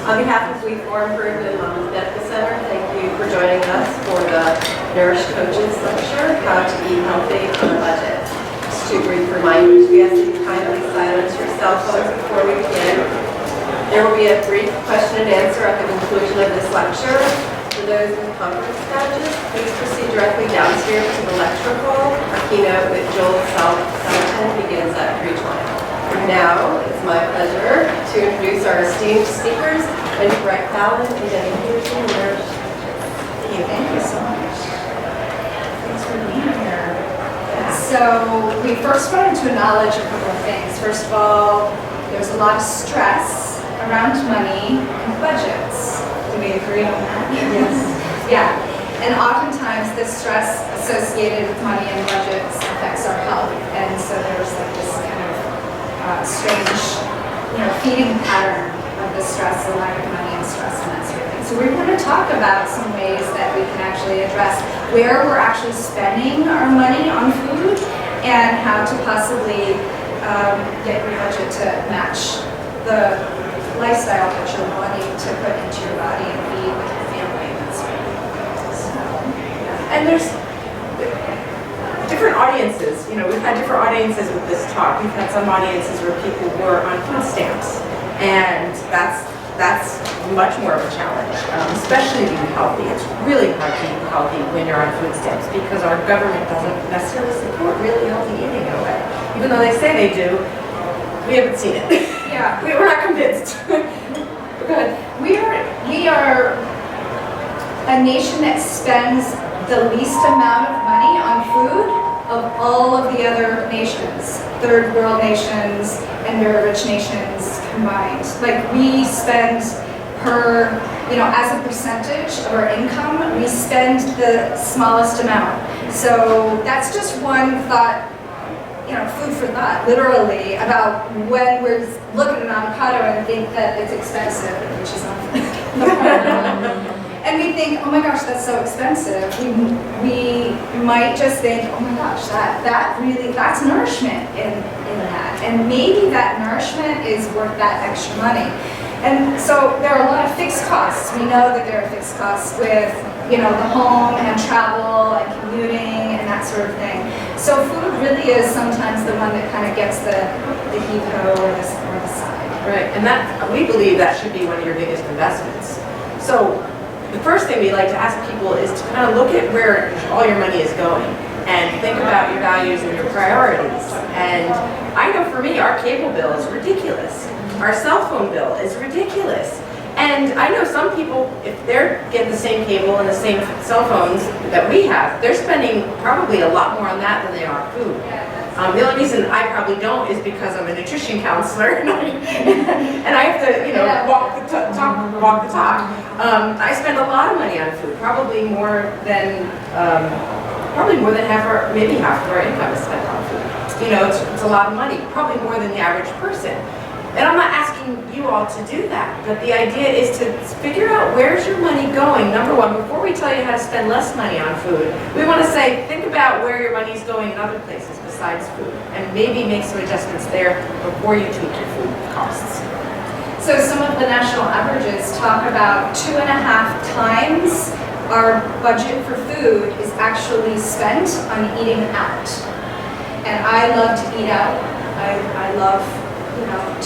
On behalf of We For Improvement and Mama's Medical Center, thank you for joining us for the Nourish Coaches Lecture, How to Eat Healthy on a Budget. Just two brief reminders. We ask that you kindly silence your cell phones before we begin. There will be a brief question and answer at the conclusion of this lecture. For those in the conference lounges, please proceed directly downstairs to the lecture hall. Our keynote with Joel Salatin begins at 3:20. Now, it's my pleasure to introduce our esteemed speakers, Wendy Brett Fallon and Jenny Peterson. Thank you so much. Thanks for being here. So we first wanted to acknowledge a couple of things. First of all, there's a lot of stress around money and budgets. Do we agree on that? Yes. Yeah. And oftentimes the stress associated with money and budgets affects our health. And so there's like this kind of strange, feeding pattern of the stress, the lack of money and stress and that sort of thing. So we're going to talk about some ways that we can actually address where we're actually spending our money on food and how to possibly get your budget to match the lifestyle that you're wanting to put into your body and feed with your family and that sort of thing. So, yeah. And there's different audiences. We've had different audiences with this talk. We've had some audiences where people were on food stamps, and that's much more of a challenge, especially to eat healthy. It's really hard to eat healthy when you're on food stamps because our government doesn't necessarily support really healthy eating in a way. Even though they say they do, we haven't seen it. Yeah, we're not convinced. Go ahead. We are a nation that spends the least amount of money on food of all of the other nations, third world nations and very rich nations combined. Like we spend as a percentage of our income, we spend the smallest amount. So that's just one thought, food for thought, literally, about when we're looking at an avocado and think that it's expensive, which is not. And we think, oh my gosh, that's so expensive. We might just think, oh my gosh, that's nourishment in that. And maybe that nourishment is worth that extra money. And so there are a lot of fixed costs. We know that there are fixed costs with, the home and travel and commuting and that sort of thing. So food really is sometimes the one that kind of gets the heave-ho or the side. Right, and we believe that should be one of your biggest investments. So the first thing we like to ask people is to kind of look at where all your money is going and think about your values and your priorities. And I know for me, our cable bill is ridiculous. Our cell phone bill is ridiculous. And I know some people, if they're getting the same cable and the same cell phones that we have, they're spending probably a lot more on that than they are food. The only reason I probably don't is because I'm a nutrition counselor and I have to, walk the talk. I spend a lot of money on food, probably more than half or maybe half of our income is spent on food. It's a lot of money, probably more than the average person. And I'm not asking you all to do that, but the idea is to figure out where's your money going. Number one, before we tell you how to spend less money on food, we want to say, think about where your money's going in other places besides food, and maybe make some adjustments there before you tweak your food costs. So some of the national averages talk about 2.5 times our budget for food is actually spent on eating out. And I love to eat out. I love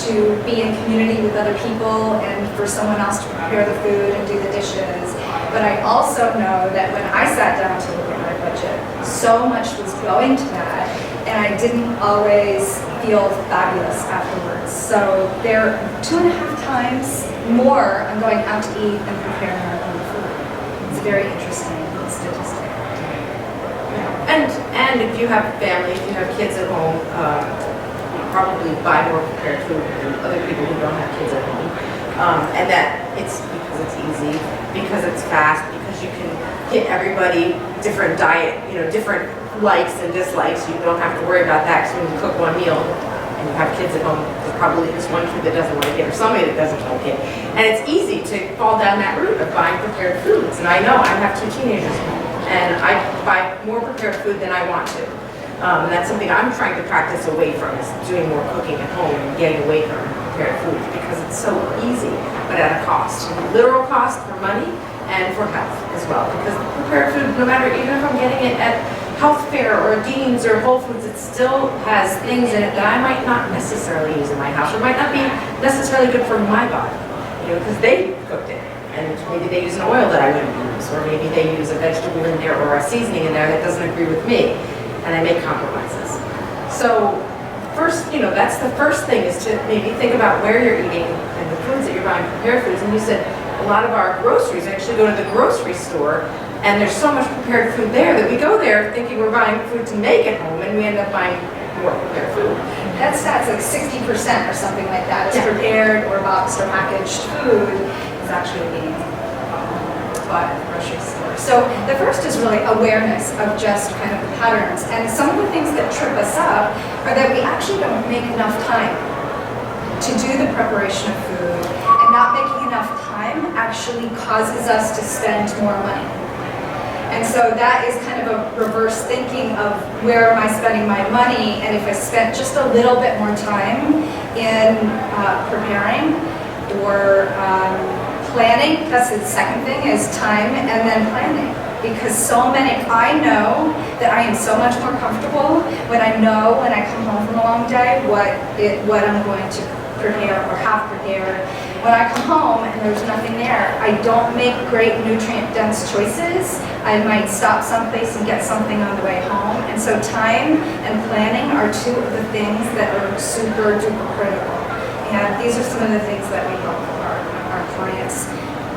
to be in community with other people and for someone else to prepare the food and do the dishes. But I also know that when I sat down to look at my budget, so much was going to that, and I didn't always feel fabulous afterwards. So they're 2.5 times more I'm going out to eat and preparing our own food. It's a very interesting statistic. And if you have family, if you have kids at home, probably buy more prepared food than other people who don't have kids at home. And that it's because it's easy, because it's fast, because you can get everybody different diet, different likes and dislikes. You don't have to worry about that because when you cook one meal and you have kids at home, there's probably this one kid that doesn't like it or somebody that doesn't like it. And it's easy to fall down that route of buying prepared foods. And I know I have 2 teenagers at home, and I buy more prepared food than I want to. And that's something I'm trying to practice away from, is doing more cooking at home and getting away from prepared foods because it's so easy, but at a cost. Literal cost for money and for health as well. Because prepared food, no matter, even if I'm getting it at Health Fair or Dean's or Whole Foods, it still has things in it that I might not necessarily use in my house or might not be necessarily good for my body, because they cooked it. And maybe they use an oil that I wouldn't use, or maybe they use a vegetable in there or a seasoning in there that doesn't agree with me, and I make compromises. So first, that's the first thing, is to maybe think about where you're eating and the foods that you're buying, prepared foods. And you said a lot of our groceries actually go to the grocery store, and there's so much prepared food there that we go there thinking we're buying food to make at home, and we end up buying more prepared food. That stat's like 60% or something like that is Yeah. prepared or boxed or packaged food is actually being bought at the grocery store. So the first is really awareness of just kind of the patterns. And some of the things that trip us up are that we actually don't make enough time to do the preparation of food, and not making enough time actually causes us to spend more money. And so that is kind of a reverse thinking of where am I spending my money, and if I spent just a little bit more time in preparing or planning, that's the second thing, is time and then planning. Because I know that I am so much more comfortable when I know when I come home from a long day what I'm going to prepare or have prepared. When I come home and there's nothing there, I don't make great nutrient-dense choices. I might stop someplace and get something on the way home. And so time and planning are two of the things that are super duper critical. And these are some of the things that we help our clients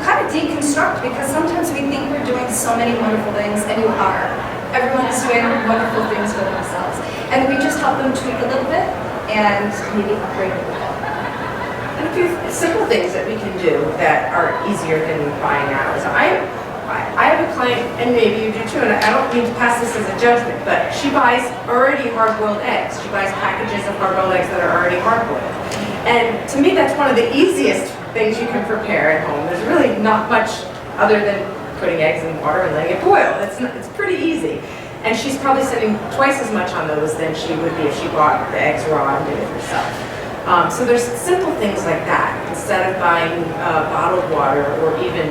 kind of deconstruct, because sometimes we think we're doing so many wonderful things, and you are. Everyone is doing wonderful things for themselves. And we just help them tweak a little bit and maybe upgrade a little bit. And a few simple things that we can do that are easier than buying out. So I have a client, and maybe you do too, and I don't mean to pass this as a judgment, but she buys already hard-boiled eggs. She buys packages of hard-boiled eggs that are already hard-boiled. And to me, that's one of the easiest things you can prepare at home. There's really not much other than putting eggs in water and letting it boil. It's pretty easy. And she's probably spending twice as much on those than she would be if she bought the eggs raw and did it herself. So there's simple things like that. Instead of buying bottled water, or even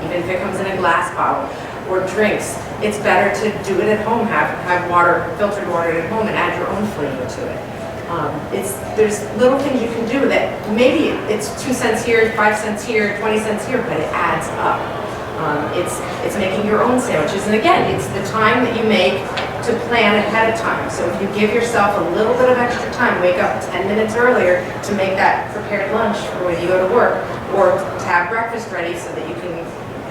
if it comes in a glass bottle, or drinks, it's better to do it at home. Have water, filtered water at home, and add your own flavor to it. There's little things you can do that maybe it's 2 cents here, 5 cents here, 20 cents here, but it adds up. It's making your own sandwiches, and again, it's the time that you make to plan ahead of time. So if you give yourself a little bit of extra time, wake up 10 minutes earlier to make that prepared lunch for when you go to work, or to have breakfast ready so that you can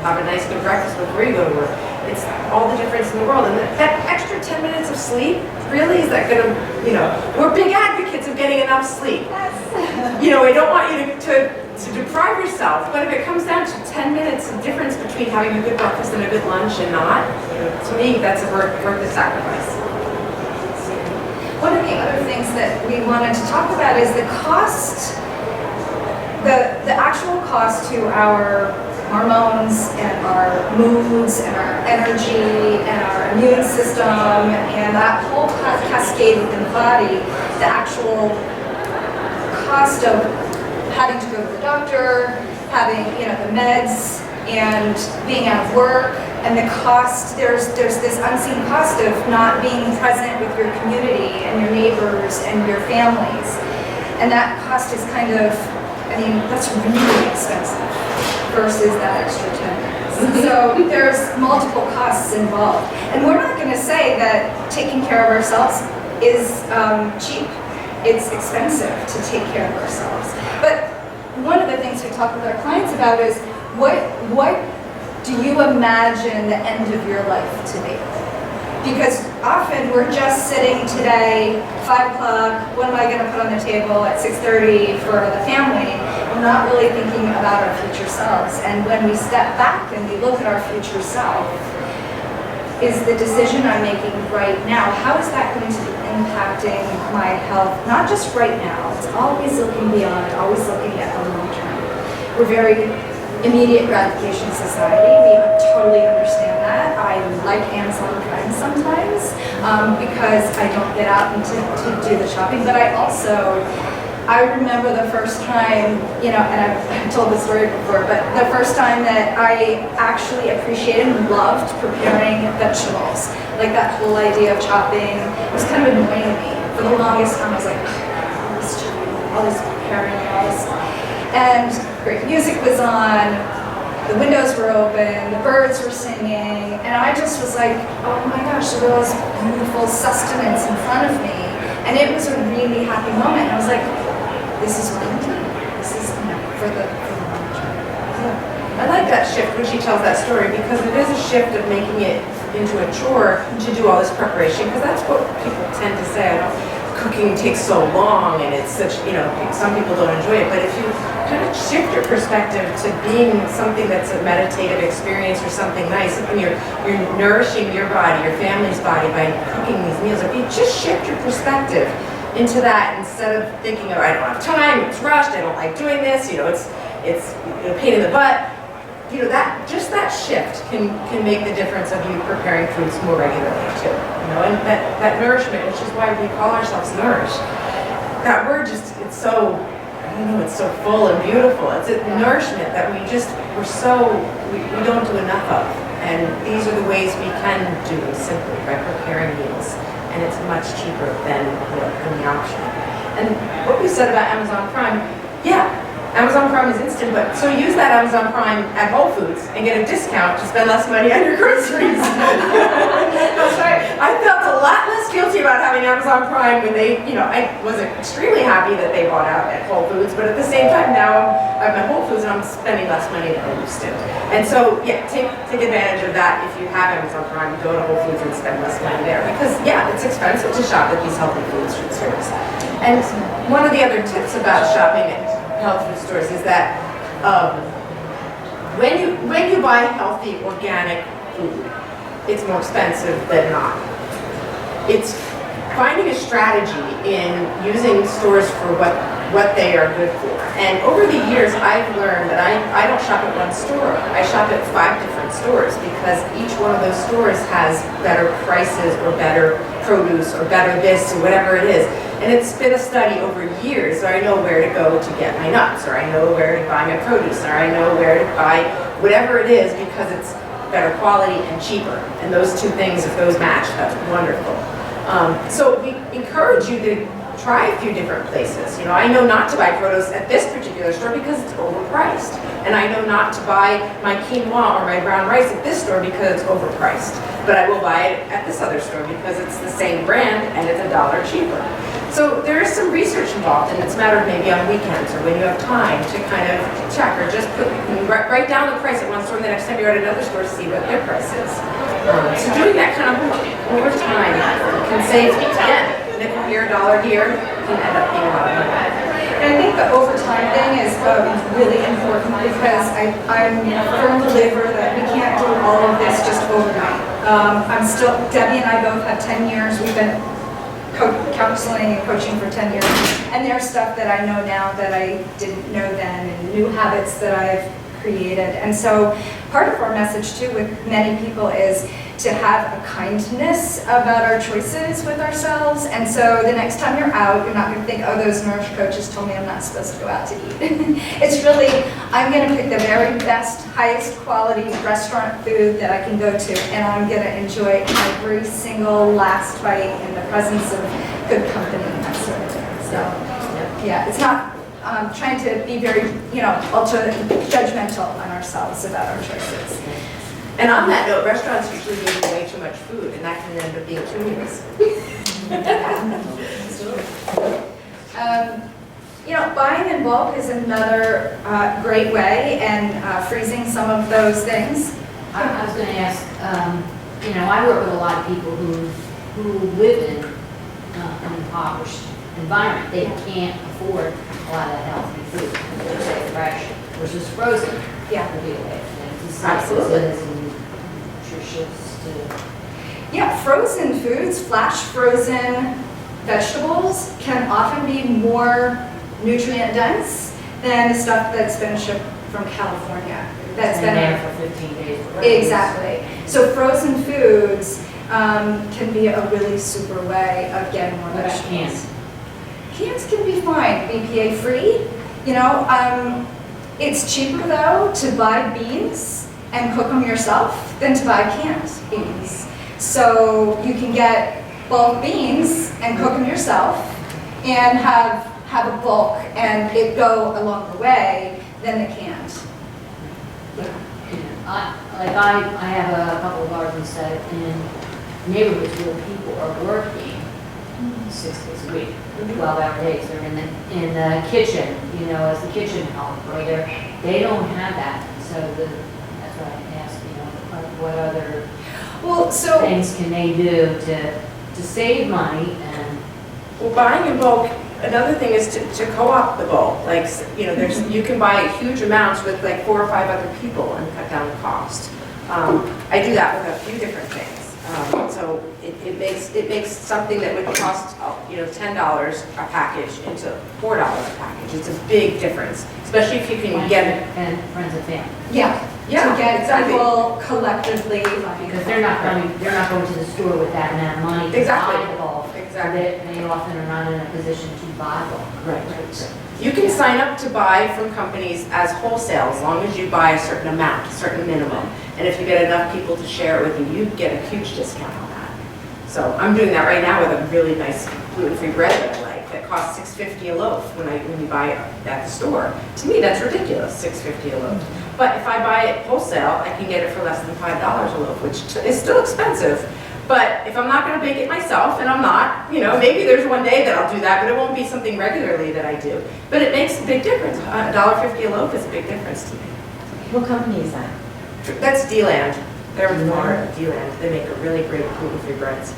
have a nice good breakfast before you go to work. It's all the difference in the world. And that extra 10 minutes of sleep, really, is that gonna, we're big advocates of getting enough sleep. I don't want you to deprive yourself, but if it comes down to 10 minutes of difference between having a good breakfast and a good lunch and not, to me, that's worth the sacrifice. One of the other things that we wanted to talk about is the cost, the actual cost to our hormones and our moods and our energy and our immune system and that whole cascade within the body, the actual cost of having to go to the doctor, having the meds, and being out of work, and the cost, there's this unseen cost of not being present with your community and your neighbors and your families. And that cost is that's really expensive versus that extra 10 minutes. So there's multiple costs involved. And we're not going to say that taking care of ourselves is cheap. It's expensive to take care of ourselves. But one of the things we talk with our clients about is what do you imagine the end of your life to be? Because often we're just sitting today, 5 o'clock, what am I going to put on the table at 6:30 for the family? We're not really thinking about our future selves. And when we step back and we look at our future self, is the decision I'm making right now, how is that going to be impacting my health? Not just right now, it's always looking beyond, always looking at the long term. We're very immediate gratification society. We totally understand that. I like Amazon Prime sometimes because I don't get out and to do the shopping, but I also I remember the first time, and I've told this story before, but the first time that I actually appreciated and loved preparing vegetables. Like that whole idea of chopping was kind of annoying to me. For the longest time, I was like, all this chopping, all this preparing, all this. And great music was on, the windows were open, the birds were singing, and I just was like, oh my gosh, there was beautiful sustenance in front of me. And it was a really happy moment. I was like, this is what I'm doing. This is for the long term. I like that shift when she tells that story because it is a shift of making it into a chore to do all this preparation because that's what people tend to say. Cooking takes so long and it's such, some people don't enjoy it, but if you kind of shift your perspective to being something that's a meditative experience or something nice, and you're nourishing your body, your family's body by cooking these meals, if you just shift your perspective into that instead of thinking, oh, I don't have time, it's rushed, I don't like doing this, it's a pain in the butt. That shift can make the difference of you preparing foods more regularly too. And that nourishment, which is why we call ourselves nourished. That word it's so full and beautiful. It's a nourishment that we don't do enough of. And these are the ways we can do simply by preparing meals. And it's much cheaper than the option. And what we said about Amazon Prime, Amazon Prime is instant, but so use that Amazon Prime at Whole Foods and get a discount to spend less money on your groceries. That's right. I felt a lot less guilty about having Amazon Prime when I was extremely happy that they bought out at Whole Foods, but at the same time now I'm at Whole Foods and I'm spending less money than I used to. And so take advantage of that. If you have Amazon Prime, go to Whole Foods and spend less money there because it's expensive to shop at these healthy food stores. And one of the other tips about shopping at health food stores is that when you buy healthy organic food, it's more expensive than not. It's finding a strategy in using stores for what they are good for. And over the years, I've learned that I don't shop at one store. I shop at 5 different stores because each one of those stores has better prices or better produce or better this or whatever it is. And it's been a study over years, so I know where to go to get my nuts, or I know where to buy my produce, or I know where to buy whatever it is because it's better quality and cheaper. And those two things, if those match, that's wonderful. So we encourage you to try a few different places. I know not to buy produce at this particular store because it's overpriced. And I know not to buy my quinoa or my brown rice at this store because it's overpriced. But I will buy it at this other store because it's the same brand and it's $1 cheaper. So there is some research involved, and it's a matter of maybe on weekends or when you have time to kind of check or just write down the price at one store and the next time you're at another store to see what their price is. So doing that kind of over time can save, again, nickel here, $1 here, can end up being a lot of money. And I think the overtime thing is really important because I'm a firm believer that we can't do all of this just overnight. Debbie and I both have 10 years. We've been counseling and coaching for 10 years. And there's stuff that I know now that I didn't know then, and new habits that I've created. And so part of our message too with many people is to have a kindness about our choices with ourselves. And so the next time you're out, you're not going to think, oh, those Nourish coaches told me I'm not supposed to go out to eat. It's really, I'm going to pick the very best, highest quality restaurant food that I can go to, and I'm going to enjoy every single last bite in the presence of good company and that sort of thing. So, yeah, it's not trying to be very, ultra judgmental on ourselves about our choices. And on that note, restaurants usually give you way too much food, and that can end up being 2 meals. Buying in bulk is another great way, and freezing some of those things. I was going to ask, I work with a lot of people who live in an impoverished environment. They can't afford a lot of that healthy food. They say fresh versus frozen. Yeah. Absolutely. Yeah, frozen foods, flash frozen vegetables can often be more nutrient dense than the stuff that's been shipped from California. That's been there for 15 days. Exactly. So frozen foods can be a really super way of getting more vegetables. Cans can be fine, BPA free, you know. It's cheaper though to buy beans and cook them yourself than to buy canned beans. So you can get bulk beans and cook them yourself and have a bulk and it go a longer way than the canned. I have a couple of gardens that in neighborhoods where people are working 6 days a week, 12-hour days. They're in the kitchen, you know, as the kitchen help, or they don't have that. So that's why I asked, you know, what other things can they do to save money and. Well, buying in bulk, another thing is to co-op the bulk. Like, you know, you can buy huge amounts with like 4 or 5 other people and cut down the cost. I do that with a few different things. So it makes something that would cost, you know, $10 a package into $4 a package. It's a big difference, especially if you can get it. And friends and family. Yeah, Yeah, to get exactly. people collectively. Because they're not going to the store with that amount of money to Exactly. buy the bulk. Exactly. They often are not in a position to buy bulk. Right. You can sign up to buy from companies as wholesale as long as you buy a certain amount, a certain minimum. And if you get enough people to share it with you, you get a huge discount on that. So I'm doing that right now with a really nice gluten-free bread that I like that costs $6.50 a loaf when you buy it at the store. To me, that's ridiculous, $6.50 a loaf. But if I buy it wholesale, I can get it for less than $5 a loaf, which is still expensive. But if I'm not going to bake it myself, and I'm not, you know, maybe there's one day that I'll do that, but it won't be something regularly that I do. But it makes a big difference. $1.50 a loaf is a big difference to me. What company is that? That's D-Land. They're in Florida, D-Land. They make a really great gluten-free breads.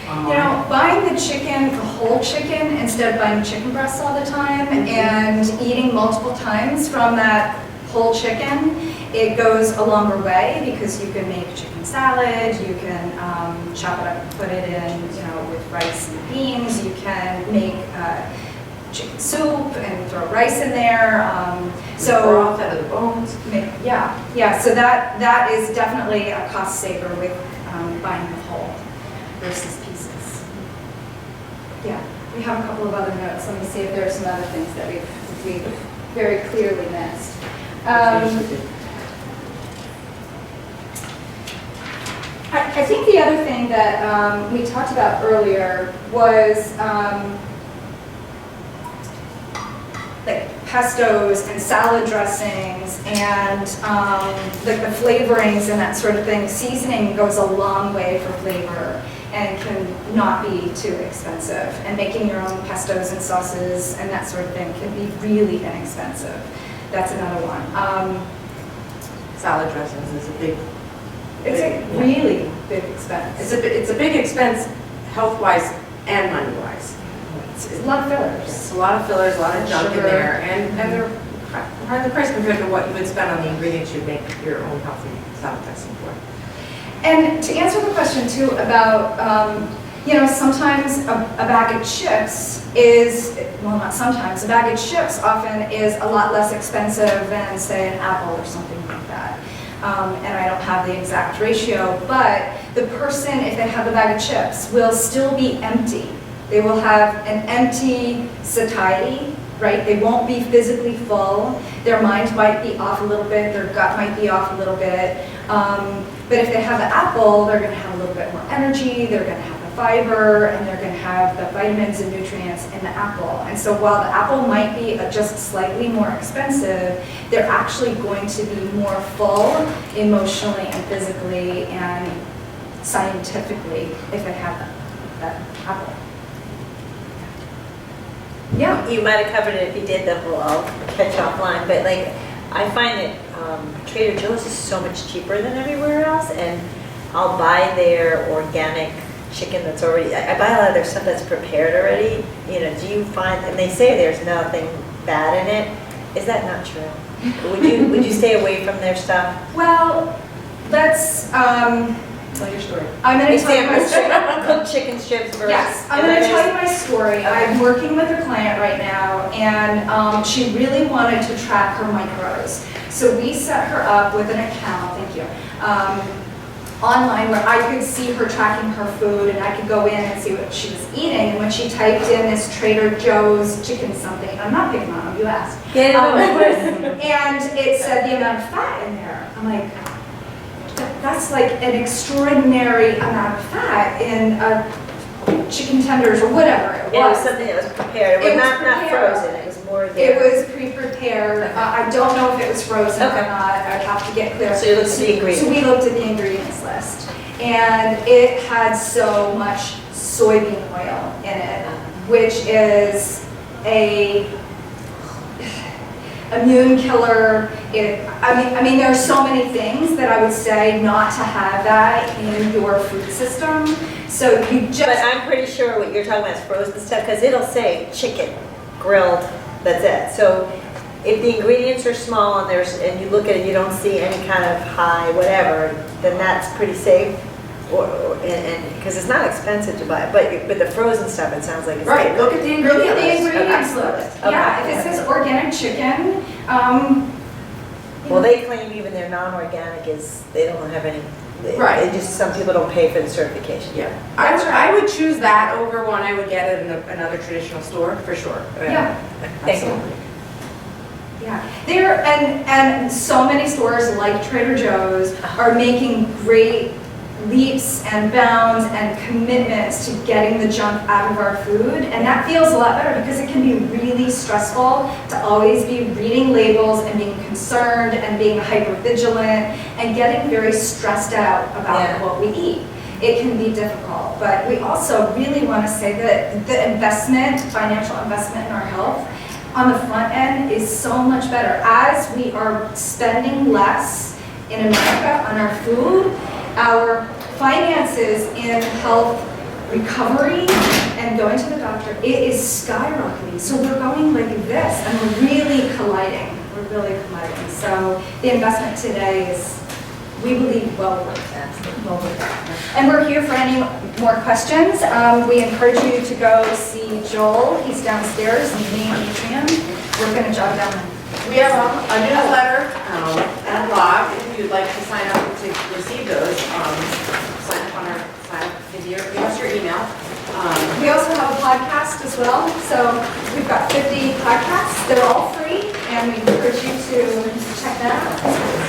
You know, buying the chicken, the whole chicken, instead of buying chicken breasts all the time and eating multiple times from that whole chicken, it goes a longer way because you can make chicken salad, you can chop it up and put it in, you know, with rice and beans, you can make chicken soup and throw rice in there. Throw off out of the bones. Yeah, so that is definitely a cost saver with buying the whole versus pieces. Yeah, we have a couple of other notes. Let me see if there are some other things that we've very clearly missed. I think the other thing that we talked about earlier was like pestos and salad dressings and like the flavorings and that sort of thing. Seasoning goes a long way for flavor and can not be too expensive. And making your own pestos and sauces and that sort of thing can be really inexpensive. That's another one. Salad dressings is a big. It's a really big expense. It's a big expense, health-wise and money-wise. It's a lot of fillers. It's a lot of fillers, a lot of junk in Sugar. there, and they're hardly priced compared to what you would spend on the ingredients you'd make your own healthy salad dressing for. And to answer the question too about, you know, sometimes a bag of chips is, well, not sometimes, a bag of chips often is a lot less expensive than, say, an apple or something like that. And I don't have the exact ratio, but the person, if they have a bag of chips, will still be empty. They will have an empty satiety, right? They won't be physically full. Their mind might be off a little bit, their gut might be off a little bit. But if they have the apple, they're going to have a little bit more energy, they're going to have the fiber, and they're going to have the vitamins and nutrients in the apple. And so while the apple might be just slightly more expensive, they're actually going to be more full emotionally and physically and scientifically if they have that apple. Yeah. You might have covered it if you did the whole I'll catch offline, but like I find that Trader Joe's is so much cheaper than everywhere else, and I'll buy their organic chicken that's already, I buy a lot of their stuff that's prepared already. You know, do you find, and they say there's nothing bad in it, is that not true? Would you stay away from their stuff? Well, let's, Tell your story. I'm going to tell you my Example, story. cooked chicken strips versus. Yes, I'm going to tell you my story. I'm working with a client right now, and she really wanted to track her micros. So we set her up with an account, thank you, online where I could see her tracking her food and I could go in and see what she was eating. And when she typed in this Trader Joe's chicken something, I'm not picking on them, you asked. Yeah, no, of course. And it said the amount of fat in there. I'm like, that's like an extraordinary amount of fat in chicken tenders or whatever it was. It was something that was prepared, it It was was not prepared. frozen, it was more It there. was pre-prepared. I don't know if it was frozen or Okay. not. I'd have to get clear. So you looked at the So ingredients. we looked at the ingredients list. And it had so much soybean oil in it, which is a immune killer. I mean, there are so many things that I would say not to have that in your food system. So you But just, I'm pretty sure what you're talking about is frozen stuff, because it'll say chicken, grilled, that's it. So if the ingredients are small and you look at it, you don't see any kind of high whatever, then that's pretty safe. And because it's not expensive to buy, but the frozen stuff, it sounds like it's. Right, look at the look ingredient at the list. ingredients Excellent. list. Okay. Yeah, if it says organic chicken, Well, they claim even their non-organic is, they don't have any, Right. they just, some people don't pay for the certification. Yeah, I would choose that over one I would get at another traditional store, for sure. yeah. Thank you. Absolutely. Yeah, there, and so many stores like Trader Joe's are making great leaps and bounds and commitments to getting the junk out of our food, and that feels a lot better because it can be really stressful to always be reading labels and being concerned and being hypervigilant and getting very stressed out about Yeah. what we eat. It can be difficult, but we also really want to say that the investment, financial investment in our health on the front end is so much better. As we are spending less in America on our food, our finances in health recovery and going to the doctor, it is skyrocketing. So we're going like this and we're really colliding. We're really colliding. So the investment today is, we believe, well worth it. Well worth it. And we're here for any more questions. We encourage you to go see Joel. He's downstairs in the main atrium. We're going to jot down. We have a newsletter and a blog, if you'd like to sign up to receive those, sign up, give us your email. We also have a podcast as well. So we've got 50 podcasts. They're all free, and we encourage you to check that out.